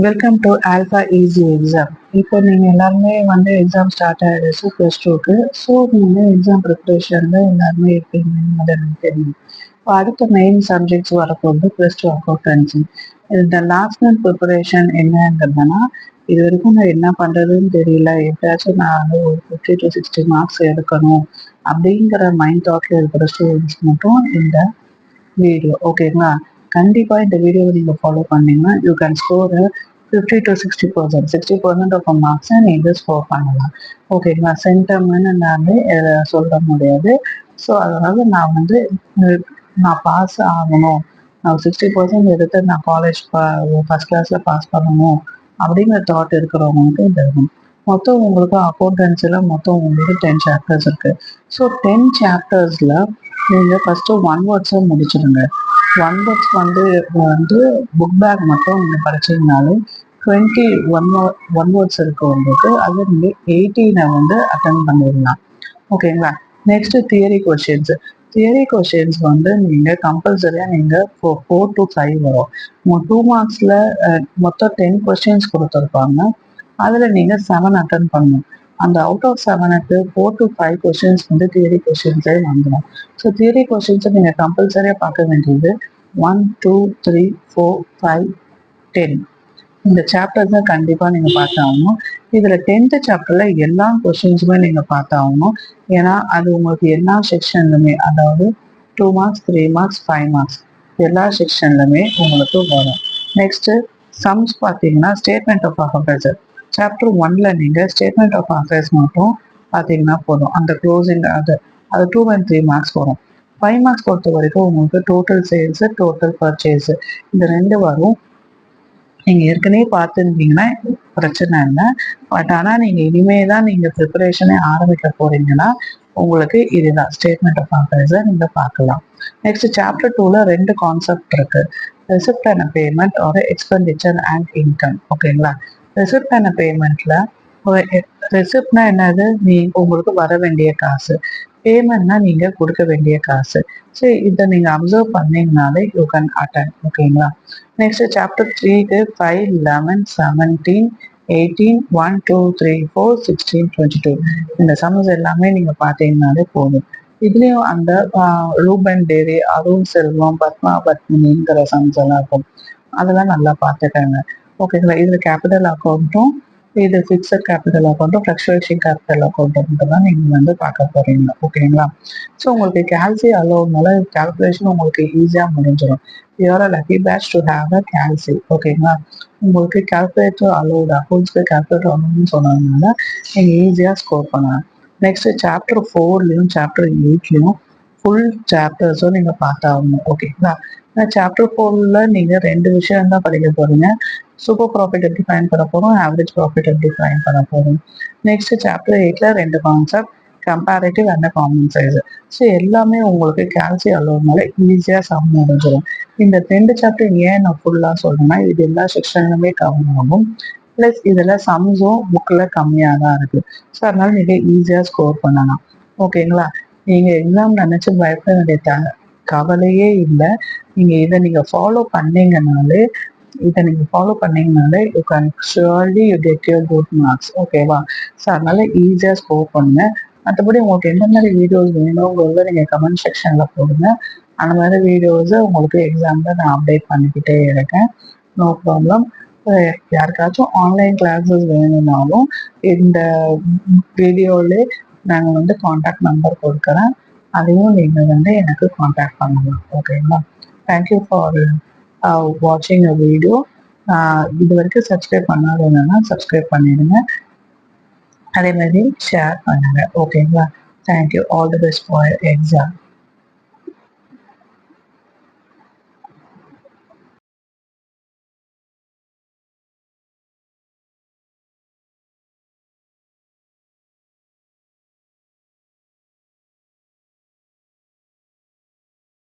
Welcome to alpha easy exam. இப்போ நீங்கள் எல்லாருமே எக்ஸாம் ஸ்டார்ட் ஆகிடுச்சு +2க்கு. ஸோ நீங்கள் எக்ஸாம் ப்ரிப்ரேஷனில் எல்லாருமே இருப்பீங்கன்னு எனக்கு தெரியும். இப்போ அடுத்த மெயின் சப்ஜெக்ட்ஸ் வரப்போகுது +2 அக்கௌண்டன்சி. இந்த லாஸ்ட் மினிட் ப்ரிப்பரேஷன் என்னங்கிறதுனா, இது வரைக்கும் நான் என்ன பண்ணுறதுன்னு தெரியல, எப்படியாச்சும் நான் ஒரு 50 to 60 மார்க்ஸ் எடுக்கணும் அப்படிங்கிற மைண்ட் தாட்டில் இருக்கிற ஸ்டூடெண்ட்ஸ் மட்டும் இந்த வீடியோ ஓகேங்களா. கண்டிப்பாக இந்த வீடியோவை நீங்கள் ஃபாலோ பண்ணீங்கன்னா you can score 50 to 60%. 60% of மார்க்ஸை நீங்கள் ஸ்கோர் பண்ணலாம் ஓகேங்களா. சென்டம்னு நான் சொல்ல முடியாது. ஸோ அதனால நான் பாஸ் ஆகணும், நான் 60% எடுத்து நான் காலேஜ் ஃபர்ஸ்ட் கிளாஸில் பாஸ் பண்ணணும் அப்படிங்கிற தாட் இருக்கிறவங்களுக்கு இந்த மொத்தம் உங்களுக்கு அக்கௌண்டன்சியில் மொத்தம் உங்களுக்கு 10 சாப்டர்ஸ் இருக்குது. ஸோ 10 சாப்டர்ஸில் நீங்கள் ஃபஸ்ட்டு ஒன் வேர்ட்ஸை முடிச்சிடுங்க. ஒன் வேர்ட்ஸ் வந்து புக் பேக் மட்டும் நீங்கள் படிச்சீங்கனாலே 20 ஒன் வேர்ட்ஸ் இருக்கு உங்களுக்கு. அது நீங்கள் 18 அட்டன் பண்ணிடலாம் ஓகேங்களா. Next theory questions. Theory questions நீங்கள் கம்பல்சரியாக நீங்கள் 4 to 5 வரும். 2 மார்க்ஸில் மொத்தம் 10 கொஸ்டின்ஸ் கொடுத்துருப்பாங்க. அதில் நீங்கள் 7 அட்டன் பண்ணணும். அந்த அவுட் ஆஃப் 7க்கு 4 to 5 கொஸ்டின்ஸ் தியரி கொஸ்டின்ஸே வந்துடும். ஸோ தியரி கொஸ்டின்ஸை நீங்கள் கம்பல்சரியாக பார்க்க வேண்டியது 1, 2, 3, 4, 5, 10 இந்த சாப்டர்ஸ் தான் கண்டிப்பாக நீங்கள் பார்த்தாகணும். இதில் 10th சாப்டரில் எல்லா கொஸ்டின்ஸுமே நீங்கள் பார்த்தாகணும். ஏன்னா அது உங்களுக்கு எல்லா செக்ஷன்லுமே, அதாவது 2 மார்க்ஸ் 3 மார்க்ஸ் 5 மார்க்ஸ் எல்லா செக்ஷன்லுமே உங்களுக்கு வரும். நெக்ஸ்ட்டு சம்ஸ் பார்த்தீங்கன்னா ஸ்டேட்மெண்ட் ஆஃப் அஃபேர்ஸ். சாப்டர் 1ல் நீங்கள் ஸ்டேட்மெண்ட் ஆஃப் அஃபேர்ஸ் மட்டும் பார்த்தீங்கன்னா போதும். அந்த க்ளோசிங் அது 2 and 3 மார்க்ஸ் வரும். 5 மார்க்ஸ் பொறுத்த வரைக்கும் உங்களுக்கு டோட்டல் சேல்ஸு, டோட்டல் பர்ச்சேஸு இந்த 2 வரும். நீங்கள் ஏற்கனவே பார்த்துருந்தீங்கன்னா பிரச்சனை இல்லை. பட் ஆனால் நீங்கள் இனிமே தான் நீங்கள் ப்ரிப்பரேஷனே ஆரம்பிக்க போகிறீங்கன்னா உங்களுக்கு இதுதான் ஸ்டேட்மெண்ட் ஆஃப் அஃபேர்ஸை நீங்கள் பார்க்கலாம். நெக்ஸ்ட் சாப்டர் 2ல் 2 கான்செப்ட் இருக்குது. ரெசிப்ட் அண்ட் பேமெண்ட் ஒரு எக்ஸ்பெண்டிச்சர் அண்ட் இன்கம் ஓகேங்களா. ரெசிப்ட் அண்ட் பேமெண்ட்டில் ரெசிப்ட்னா என்னது, உங்களுக்கு வர வேண்டிய காசு. பேமெண்ட்னா நீங்கள் கொடுக்க வேண்டிய காசு. ஸோ இதை நீங்கள் அப்சர்வ் பண்ணீங்கனாலே யூ கேன் அட்டன் ஓகேங்களா. நெக்ஸ்ட் சாப்டர் 3க்கு 5, 11, 17, 18, 1, 2, 3, 4, 16, 22 இந்த சம்ஸ் எல்லாமே நீங்கள் பார்த்தீங்கன்னாலே போதும். இதுலேயும் அந்த ரூபன் டேரி, அருண் செல்வம், பத்மா பத்மினிங்கிற சம்ஸ் எல்லாம் இருக்கும். அதெல்லாம் நல்லா பார்த்துக்கங்க ஓகேங்களா. இதில் கேபிட்டல் அக்கௌண்ட்டும், இது ஃபிக்ஸட் கேபிட்டல் அக்கௌண்ட்டும், ஃப்ளக்சுவேஷன் கேபிட்டல் அக்கௌண்ட்டும் தான் நீங்கள் பார்க்க போறீங்க ஓகேங்களா. ஸோ உங்களுக்கு கேல்சி அலோவ்னால கால்குலேஷன் உங்களுக்கு ஈஸியாக முடிஞ்சிடும். You're a lucky batch to have a calci ஓகேங்களா. உங்களுக்கு கால்குலேட்டர் அலோவ்டு, அக்கௌண்ட்ஸ்க்கு கால்குலேட்டர் அலோவ்னு சொன்னதுனால நீங்கள் ஈஸியாக ஸ்கோர் பண்ணலாம். நெக்ஸ்ட் சாப்டர் 4லையும் சாப்டர் 8லையும் ஃபுல் சாப்டர்ஸும் நீங்கள் பார்த்தாகணும் ஓகேங்களா. சாப்டர் 4ல் நீங்கள் 2 விஷயம் தான் படிக்க போறீங்க. சூப்பர் ப்ராஃபிட் எப்படி ஃபைன் பண்ண போகிறோம், ஆவரேஜ் ப்ராஃபிட் எப்படி ஃபைன் பண்ண போகிறோம். நெக்ஸ்ட் சாப்டர் 8ல் 2 concept, comparative and common size. So எல்லாமே உங்களுக்கு கேல்சி அலோவ்னால ஈஸியாக சம் முடிஞ்சிடும். இந்த 2 சாப்டர் ஏன் நான் ஃபுல்லாக சொல்றேன்னா, இது எல்லா செக்ஷன்லுமே கவர் ஆகும். ப்ளஸ் இதில் சம்ஸும் புக்கில் கம்மியாக தான் இருக்குது. ஸோ அதனால நீங்கள் ஈஸியாக ஸ்கோர் பண்ணலாம் ஓகேங்களா. நீங்கள் எக்ஸாம் நினச்சி பயப்பட வேண்டிய கவலையே இல்லை. நீங்கள் ஃபாலோ பண்ணீங்கனாலே you can surely you get your good marks ஓகேவா. ஸோ அதனால ஈஸியாக ஸ்கோர் பண்ணுங்க. மற்றபடி உங்களுக்கு எந்த மாதிரி வீடியோஸ் வேணுங்கிறத நீங்கள் கமெண்ட் செக்ஷனில் போடுங்க. அந்த மாதிரி வீடியோஸை உங்களுக்கு எக்ஸாமில் நான் அப்டேட் பண்ணிக்கிட்டே இருக்கேன். No problem. யாருக்காச்சும் ஆன்லைன் கிளாஸஸ் வேணும்னாலும் இந்த வீடியோவிலே நாங்கள் காண்டாக்ட் நம்பர் கொடுக்குறேன். அதையும் நீங்கள் எனக்கு காண்டாக்ட் பண்ணலாம் ஓகேங்களா. தேங்க்யூ ஃபார் வாட்சிங் அ வீடியோ. இது வரைக்கும் சப்ஸ்கிரைப் பண்ணாதவங்கன்னா சப்ஸ்கிரைப் பண்ணிடுங்க. அதே மாதிரி ஷேர் பண்ணுங்க ஓகேங்களா. Thank you. All the best for exam.